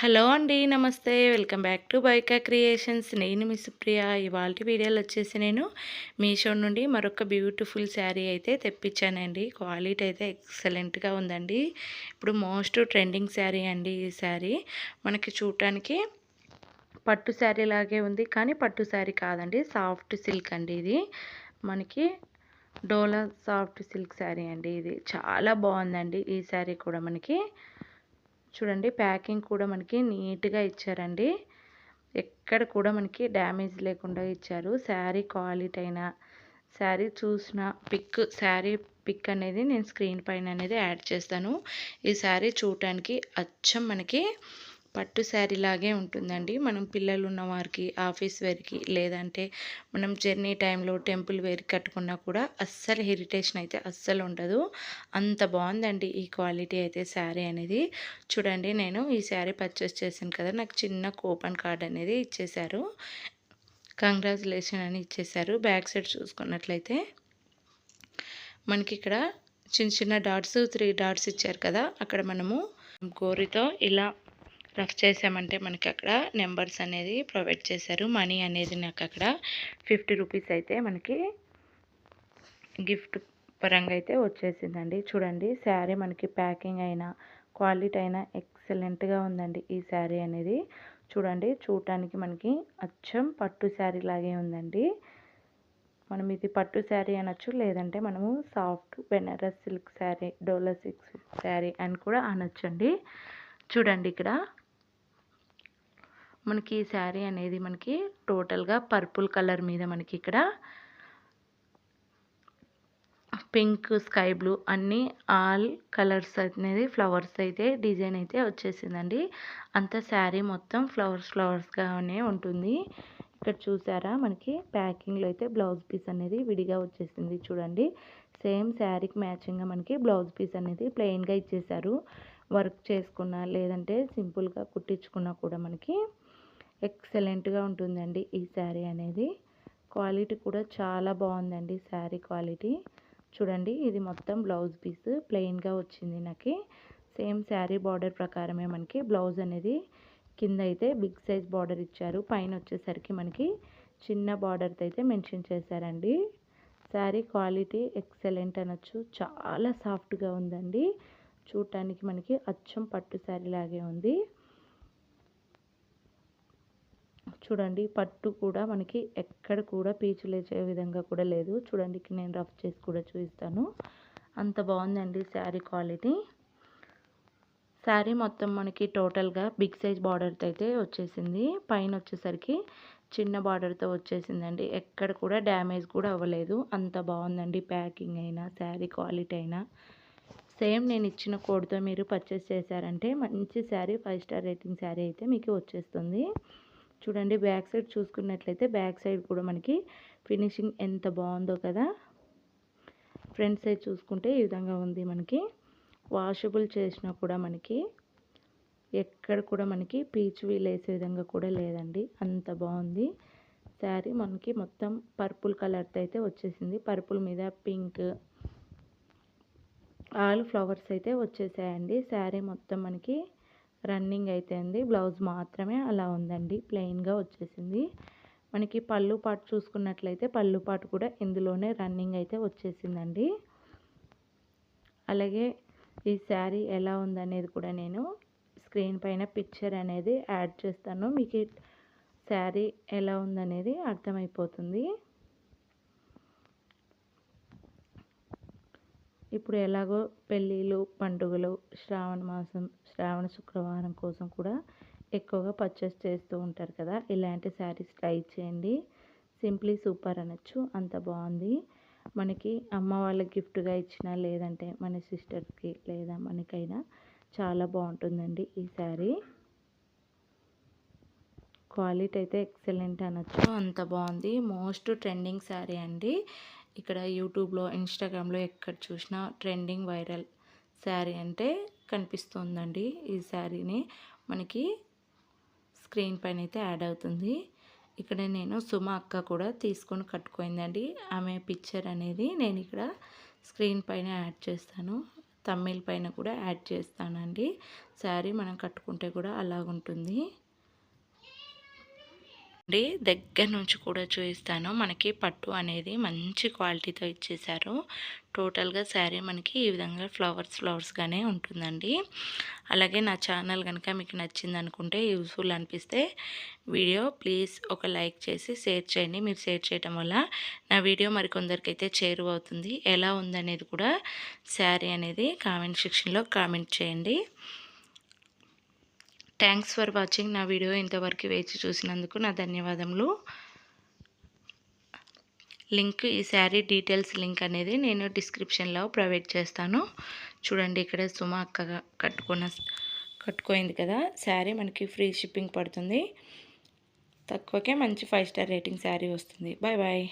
Hello అండి. నమస్తే. Welcome back to బైకా క్రియేషన్స్. నేను మీ సుప్రియ. ఇవాల్టి వీడియోలో వచ్చేసి నేను మీషో నుండి మరొక బ్యూటిఫుల్ శారీ అయితే తెప్పించానండి. క్వాలిటీ అయితే ఎక్సలెంట్‌గా ఉందండి. ఇప్పుడు మోస్ట్ ట్రెండింగ్ శారీ అండి ఈ శారీ. మనకి చూడటానికి పట్టు శారీ లాగే ఉంది. కానీ పట్టు శారీ కాదండి. సాఫ్ట్ సిల్క్ అండి ఇది. మనకి డోలా సాఫ్ట్ సిల్క్ శారీ అండి ఇది. చాలా బాగుందండి ఈ శారీ కూడా మనకి. చూడండి ప్యాకింగ్ కూడా మనకి నీట్‌గా ఇచ్చారండి. ఎక్కడ కూడా మనకి డ్యామేజ్ లేకుండా ఇచ్చారు. శారీ క్వాలిటీ అయినా, శారీ చూసిన శారీ పిక్ అనేది నేను స్క్రీన్ పైన అనేది యాడ్ చేస్తాను. ఈ శారీ చూడటానికి అచ్చం మనకి పట్టు శారీ లాగే ఉంటుందండి. మనం పిల్లలు ఉన్న వారికి, ఆఫీస్ వేర్‌కి లేదంటే మనం జర్నీ టైంలో టెంపుల్ వేర్‌కి కట్టుకున్నా కూడా అస్సలు ఇరిటేషన్ అయితే అస్సలు ఉండదు. అంత బాగుందండి ఈ క్వాలిటీ అయితే శారీ అనేది. చూడండి నేను ఈ శారీ పర్చేస్ చేశాను కదా, నాకు చిన్న కూపన్ కార్డ్ అనేది ఇచ్చేశారు. కంగ్రాచులేషన్ అని ఇచ్చేశారు. బ్యాక్ సైడ్ చూసుకున్నట్లయితే మనకి ఇక్కడ చిన్న చిన్న డాట్స్ 3 డాట్స్ ఇచ్చారు కదా, అక్కడ మనము గోరితో ఇలా రఫ్ చేసామంటే మనకి అక్కడ నెంబర్స్ అనేది ప్రొవైడ్ చేశారు. మనీ అనేది నాకు అక్కడ 50 రూపీస్ అయితే మనకి గిఫ్ట్ పరంగా అయితే వచ్చేసిందండి. చూడండి శారీ మనకి ప్యాకింగ్ అయినా క్వాలిటీ అయినా ఎక్సలెంట్‌గా ఉందండి ఈ శారీ అనేది. చూడండి చూడటానికి మనకి అచ్చం పట్టు శారీ లాగే ఉందండి. మనం ఇది పట్టు శారీ అనొచ్చు, లేదంటే మనము సాఫ్ట్ బెనారస్ సిల్క్ శారీ, డోలా సిల్క్ శారీ అని కూడా అనొచ్చండి. చూడండి ఇక్కడ మనకి ఈ శారీ అనేది మనకి టోటల్గా పర్పుల్ కలర్ మీద మనకి ఇక్కడ పింక్, స్కై బ్లూ అన్నీ ఆల్ కలర్స్ అనేది ఫ్లవర్స్ అయితే డిజైన్ అయితే వచ్చేసిందండి. అంతా శారీ మొత్తం ఫ్లవర్స్గానే ఉంటుంది. ఇక్కడ చూసారా మనకి ప్యాకింగ్లో అయితే బ్లౌజ్ పీస్ అనేది విడిగా వచ్చేసింది. చూడండి సేమ్ శారీకి మ్యాచింగ్గా మనకి బ్లౌజ్ పీస్ అనేది ప్లెయిన్గా ఇచ్చేసారు. వర్క్ చేసుకున్నా లేదంటే సింపుల్గా కుట్టించుకున్నా కూడా మనకి ఎక్సలెంట్‌గా ఉంటుందండి ఈ శారీ అనేది. క్వాలిటీ కూడా చాలా బాగుందండి శారీ క్వాలిటీ. చూడండి ఇది మొత్తం బ్లౌజ్ పీస్ ప్లెయిన్గా వచ్చింది నాకు. సేమ్ శారీ బార్డర్ ప్రకారమే మనకి బ్లౌజ్ అనేది కింద అయితే బిగ్ సైజ్ బార్డర్ ఇచ్చారు. పైన వచ్చేసరికి మనకి చిన్న బార్డర్తో అయితే మెన్షన్ చేశారండి. శారీ క్వాలిటీ ఎక్సలెంట్ అనొచ్చు. చాలా సాఫ్ట్గా ఉందండి. చూడటానికి మనకి అచ్చం పట్టు శారీ లాగే ఉంది. చూడండి పట్టు కూడా మనకి ఎక్కడ కూడా పీచు లేచే విధంగా కూడా లేదు. చూడండి నేను రఫ్ చేసి కూడా చూపిస్తాను. అంత బాగుందండి శారీ క్వాలిటీ. శారీ మొత్తం మనకి టోటల్గా బిగ్ సైజ్ బార్డర్తో అయితే వచ్చేసింది. పైన వచ్చేసరికి చిన్న బార్డర్తో వచ్చేసిందండి. ఎక్కడ కూడా డ్యామేజ్ కూడా అవ్వలేదు. అంత బాగుందండి ప్యాకింగ్ అయినా శారీ క్వాలిటీ అయినా. సేమ్ నేను ఇచ్చిన కోడ్తో మీరు పర్చేస్ చేశారంటే మంచి శారీ 5 స్టార్ రేటింగ్ శారీ అయితే మీకు వచ్చేస్తుంది. చూడండి బ్యాక్ సైడ్ చూసుకున్నట్లయితే బ్యాక్ సైడ్ కూడా మనకి ఫినిషింగ్ ఎంత బాగుందో కదా. ఫ్రంట్ సైడ్ చూసుకుంటే ఈ విధంగా ఉంది. మనకి వాషబుల్ చేసినా కూడా మనకి ఎక్కడ కూడా మనకి పీచు వేసే విధంగా కూడా లేదండి. అంత బాగుంది శారీ. మనకి మొత్తం పర్పుల్ కలర్తో అయితే వచ్చేసింది. పర్పుల్ మీద పింక్ ఆల్ ఫ్లవర్స్ అయితే వచ్చేసాయండి. శారీ మొత్తం మనకి రన్నింగ్ అయితే ఉంది. బ్లౌజ్ మాత్రమే అలా ఉందండి, ప్లెయిన్గా వచ్చేసింది. మనకి పళ్ళు పాటు చూసుకున్నట్లయితే పళ్ళు పాటు కూడా ఇందులోనే రన్నింగ్ అయితే వచ్చేసిందండి. అలాగే ఈ శారీ ఎలా ఉందనేది కూడా నేను స్క్రీన్ పైన పిక్చర్ అనేది యాడ్ చేస్తాను. మీకు శారీ ఎలా ఉందనేది అర్థమైపోతుంది. ఇప్పుడు ఎలాగో పెళ్ళిళ్ళు, పండుగలు, శ్రావణ మాసం, శ్రావణ శుక్రవారం కోసం కూడా ఎక్కువగా పర్చేస్ చేస్తూ ఉంటారు కదా. ఇలాంటి శారీస్ ట్రై చేయండి. సింప్లీ సూపర్ అనొచ్చు. అంత బాగుంది. మనకి అమ్మ వాళ్ళకి గిఫ్ట్గా ఇచ్చినా లేదంటే మన సిస్టర్స్కి లేదా మనకైనా చాలా బాగుంటుందండి ఈ శారీ. క్వాలిటీ అయితే ఎక్సలెంట్ అనొచ్చు. అంత బాగుంది. మోస్ట్ ట్రెండింగ్ శారీ అండి. ఇక్కడ యూట్యూబ్లో, ఇన్స్టాగ్రామ్లో ఎక్కడ చూసినా ట్రెండింగ్ వైరల్ శారీ అంటే కనిపిస్తుందండి. ఈ శారీని మనకి స్క్రీన్ పైన అయితే యాడ్ అవుతుంది. ఇక్కడ నేను సుమ అక్క కూడా తీసుకొని కట్టుకోయిందండి. ఆమె పిక్చర్ అనేది నేను ఇక్కడ స్క్రీన్ పైన యాడ్ చేస్తాను. తమ్మిల్ పైన కూడా యాడ్ చేస్తానండి. శారీ మనం కట్టుకుంటే కూడా అలాగుంటుంది అండి. దగ్గర నుంచి కూడా చూపిస్తాను. మనకి పట్టు అనేది మంచి క్వాలిటీతో ఇచ్చేసారు. టోటల్గా శారీ మనకి ఈ విధంగా ఫ్లవర్స్గానే ఉంటుందండి. అలాగే నా ఛానల్ కనుక మీకు నచ్చింది అనుకుంటే, యూజ్ఫుల్ అనిపిస్తే వీడియో ప్లీజ్ ఒక లైక్ చేసి షేర్ చేయండి. మీరు షేర్ చేయడం వల్ల నా వీడియో మరికొందరికైతే చేరువవుతుంది. ఎలా ఉందనేది కూడా శారీ అనేది కామెంట్ సెక్షన్లో కామెంట్ చేయండి. Thanks for watching. నా వీడియో ఇంతవరకు వేచి చూసినందుకు నా ధన్యవాదములు. లింక్, ఈ శారీ డీటెయిల్స్ లింక్ అనేది నేను డిస్క్రిప్షన్లో ప్రొవైడ్ చేస్తాను. చూడండి, ఇక్కడ సుమ అక్క కట్టుకోయింది కదా. శారీ మనకి ఫ్రీ షిప్పింగ్ పడుతుంది. తక్కువకే మంచి 5 స్టార్ రేటింగ్ శారీ వస్తుంది. Bye bye.